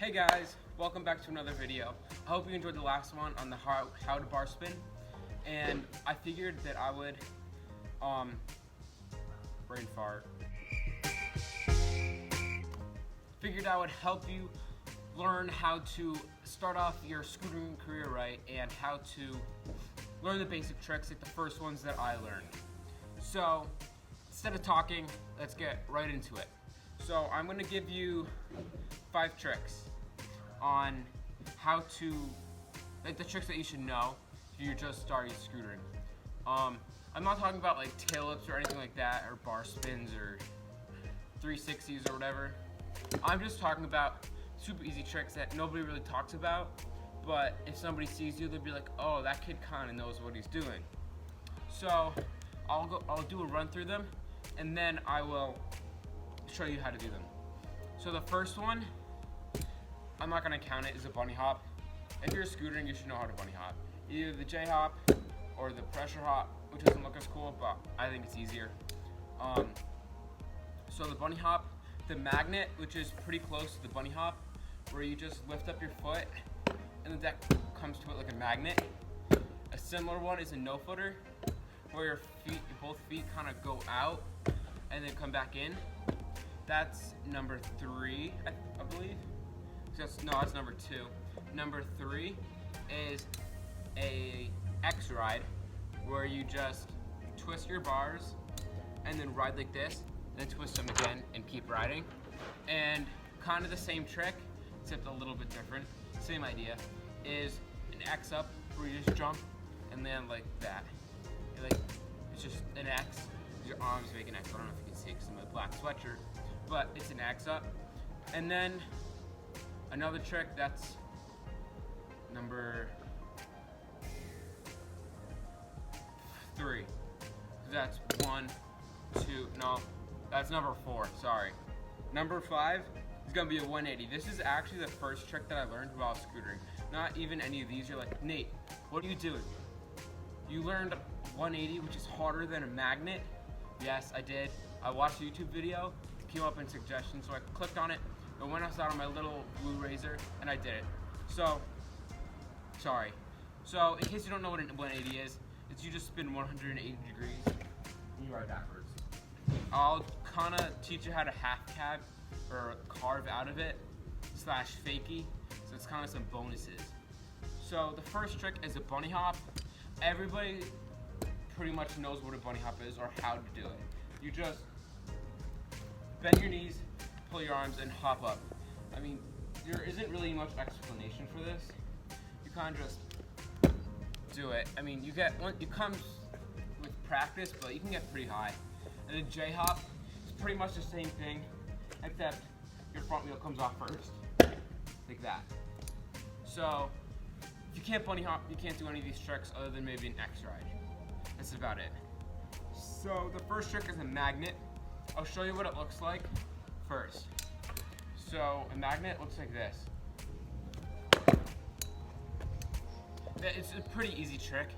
Hey guys, welcome back to another video. I hope you enjoyed the last one on the how to bar spin, and I figured that I would brain fart. Figured I would help you learn how to start off your scootering career right and how to learn the basic tricks like the first ones that I learned. So instead of talking, let's get right into it. So I'm going to give you 5 tricks on how to, like the tricks that you should know if you're just starting scootering. I'm not talking about like tail whips or anything like that, or bar spins or 360s or whatever. I'm just talking about super easy tricks that nobody really talks about, but if somebody sees you, they'll be like, oh, that kid kind of knows what he's doing. So I'll do a run through them, and then I will show you how to do them. So the first one, I'm not gonna count it, is a bunny hop. If you're scootering, you should know how to bunny hop. Either the J hop or the pressure hop, which doesn't look as cool, but I think it's easier. So the bunny hop, the magnet, which is pretty close to the bunny hop, where you just lift up your foot and the deck comes to it like a magnet. A similar one is a no-footer, where both feet kind of go out and then come back in. That's number 3, I believe. That's number 2. Number 3 is a X ride, where you just twist your bars and then ride like this, then twist them again and keep riding. And kind of the same trick, except a little bit different. Same idea, is an X up, where you just jump and land like that. It's just an X. Your arms make an X. I don't know if you can see it because I'm in a black sweatshirt, but it's an X up. And then another trick, that's number 3. That's 1, 2, no, that's number 4, sorry. Number 5 is gonna be a 180. This is actually the first trick that I learned while scootering. Not even any of these. You're like, Nate, what are you doing? You learned 180, which is harder than a magnet. Yes, I did. I watched a YouTube video, it came up in suggestions, so I clicked on it, and went outside on my little blue razor, and I did it. So, sorry. So, in case you don't know what a 180 is, it's you just spin 180 degrees, and you ride backwards. I'll kind of teach you how to half cab, or carve out of it, / fakie, so it's kind of some bonuses. So, the first trick is a bunny hop. Everybody pretty much knows what a bunny hop is, or how to do it. You just bend your knees, pull your arms, and hop up. I mean, there isn't really much explanation for this. You kind of just do it. I mean, it comes with practice, but you can get pretty high. And the J hop is pretty much the same thing, except your front wheel comes off first, like that. So, if you can't bunny hop, you can't do any of these tricks other than maybe an X ride. That's about it. So the first trick is a magnet. I'll show you what it looks like first. So a magnet looks like this. It's a pretty easy trick.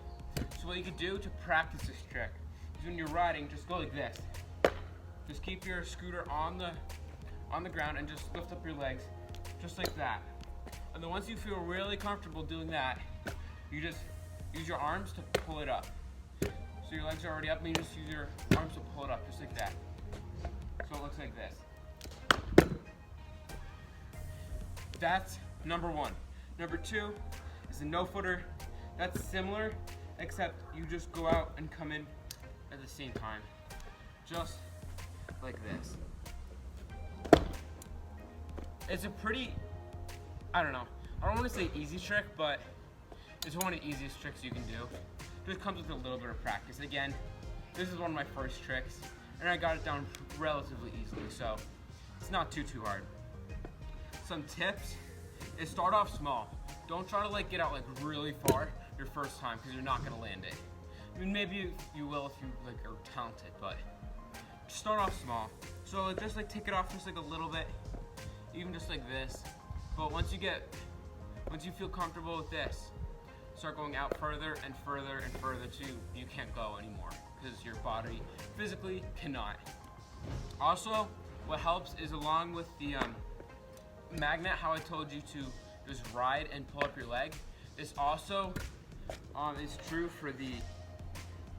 So what you can do to practice this trick is when you're riding, just go like this. Just keep your scooter on the ground and just lift up your legs, just like that. And then once you feel really comfortable doing that, you just use your arms to pull it up. So your legs are already up, and you just use your arms to pull it up, just like that. So it looks like this. That's number 1. Number 2 is a no-footer. That's similar, except you just go out and come in at the same time. Just like this. It's a pretty, I don't want to say easy trick, but it's one of the easiest tricks you can do. Just comes with a little bit of practice. Again, this is one of my first tricks, and I got it down relatively easily, so it's not too hard. Some tips is start off small. Don't try to get out really far your first time, because you're not gonna land it. I mean, maybe you will if you are talented, but just start off small. So just take it off just a little bit, even just like this. But once you feel comfortable with this, start going out further and further and further till you can't go anymore, because your body physically cannot. Also, what helps is along with the magnet, how I told you to just ride and pull up your leg, this also is true for the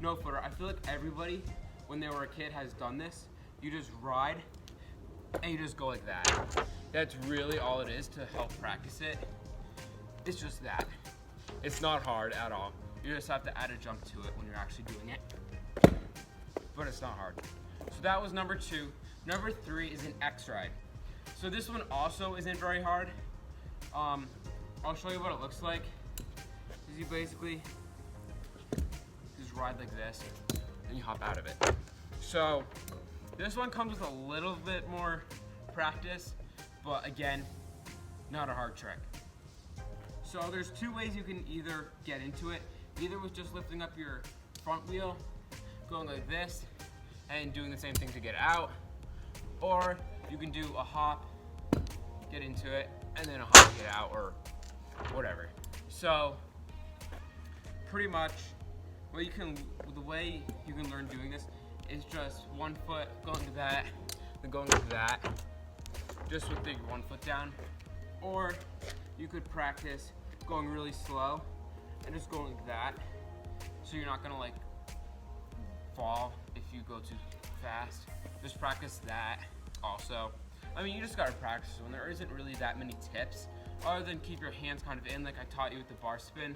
no footer. I feel like everybody, when they were a kid, has done this. You just ride and you just go like that. That's really all it is to help practice it. It's just that. It's not hard at all. You just have to add a jump to it when you're actually doing it. But it's not hard. So that was number 2. Number 3 is an X ride. So this one also isn't very hard. I'll show you what it looks like. Is you basically just ride like this and you hop out of it. So this one comes with a little bit more practice, but again, not a hard trick. So there's 2 ways you can either get into it, either with just lifting up your front wheel, going like this, and doing the same thing to get out, or you can do a hop, get into it, and then a hop, get out, or whatever. So pretty much the way you can learn doing this is just one foot going to that, then going to that, just with the one foot down. Or you could practice going really slow and just going like that, so you're not gonna like fall if you go too fast. Just practice that also. I mean, you just gotta practice when there isn't really that many tips other than keep your hands kind of in, like I taught you with the bar spin,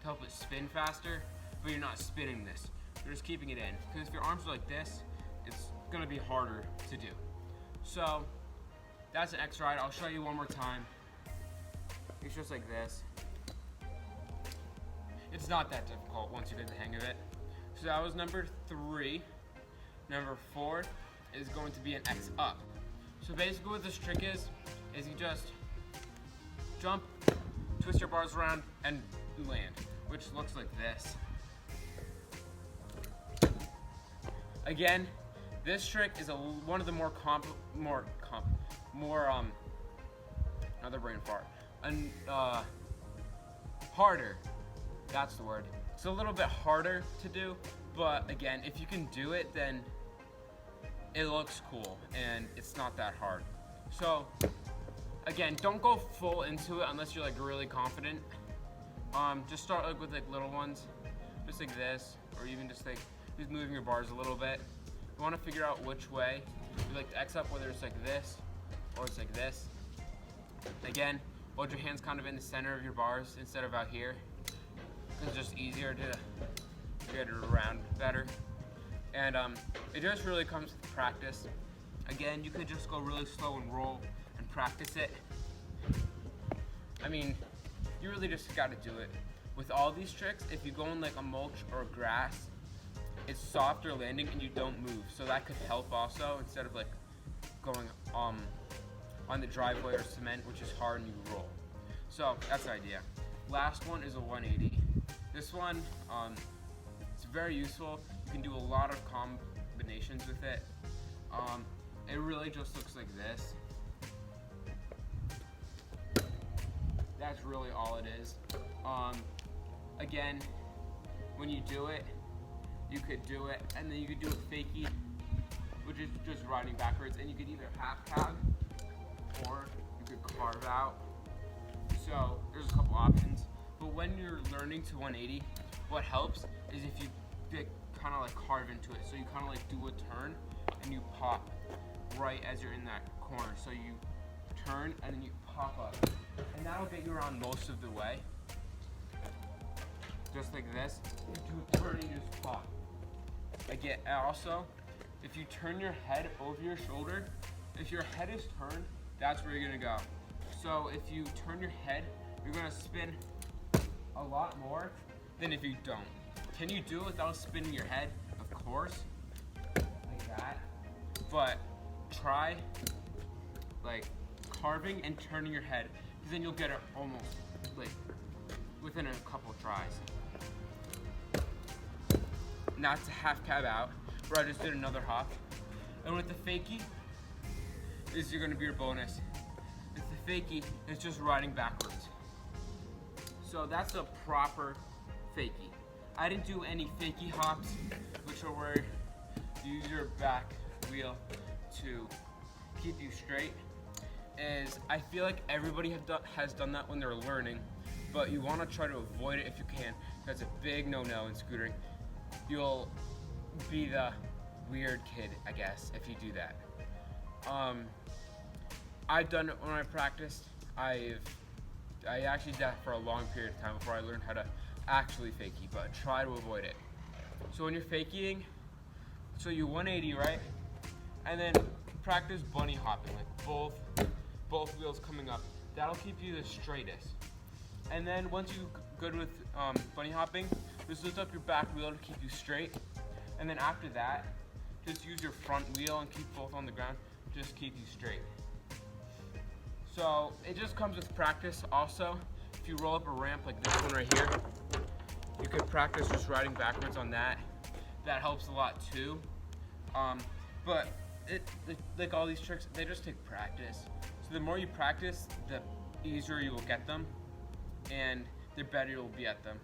to help it spin faster, but you're not spinning this. You're just keeping it in. Because if your arms are like this, it's gonna be harder to do. So that's an X ride. I'll show you one more time. It's just like this. It's not that difficult once you get the hang of it. So that was number 3. Number 4 is going to be an X up. So basically what this trick is you just jump, twist your bars around, and land, which looks like this. Again, this trick is one of the more another brain fart, harder. That's the word. It's a little bit harder to do, but again, if you can do it, then it looks cool and it's not that hard. So again, don't go full into it unless you're like really confident. Just start like with like little ones, just like this, or even just moving your bars a little bit. You want to figure out which way you like to X up, whether it's like this or it's like this. Again, hold your hands kind of in the center of your bars instead of out here. It's just easier to get it around better. And it just really comes with practice. Again, you could just go really slow and roll and practice it. I mean, you really just got to do it. With all these tricks, if you go in like a mulch or grass, it's softer landing and you don't move. So that could help also, instead of like going on the driveway or cement, which is hard and you roll. So that's the idea. Last one is a 180. This one, it's very useful. You can do a lot of combinations with it. It really just looks like this. That's really all it is. Again, when you do it, you could do it, and then you could do a fakie, which is just riding backwards, and you could either half cab or you could carve out. So there's a couple options. But when you're learning to 180, what helps is if you kind of like carve into it. So you kind of like do a turn and you pop right as you're in that corner. So you turn and then you pop up. And that'll get you around most of the way. Just like this. You do a turn and you just pop. Again, also, if you turn your head over your shoulder, if your head is turned, that's where you're gonna go. So if you turn your head, you're gonna spin a lot more than if you don't. Can you do it without spinning your head? Of course, like that. But try like carving and turning your head, because then you'll get it almost like within a couple of tries. Not to half cab out, where I just did another hop. And with the fakie, this is gonna be your bonus. With the fakie, it's just riding backwards. So that's a proper fakie. I didn't do any fakie hops, which are where you use your back wheel to keep you straight. is I feel like everybody has done that when they're learning, but you want to try to avoid it if you can. That's a big no-no in scootering. You'll be the weird kid, I guess, if you do that. I've done it when I practiced. I actually did that for a long period of time before I learned how to actually fakie, but try to avoid it. So when you're faking, so you 180, right? And then practice bunny hopping, like both wheels coming up. That'll keep you the straightest. And then once you're good with bunny hopping, just lift up your back wheel to keep you straight. And then after that, just use your front wheel and keep both on the ground, just keep you straight. So it just comes with practice also. If you roll up a ramp like this one right here, you could practice just riding backwards on that. That helps a lot too. But like all these tricks, they just take practice. So the more you practice, the easier you will get them, and the better you'll be at them.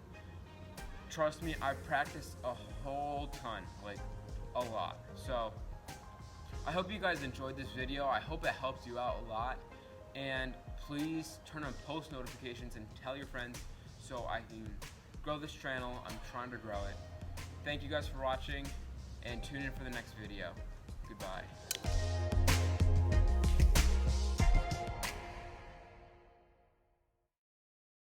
Trust me, I practiced a whole ton, like a lot. So I hope you guys enjoyed this video. I hope it helped you out a lot. And please turn on post notifications and tell your friends so I can grow this channel. I'm trying to grow it. Thank you guys for watching, and tune in for the next video. Goodbye.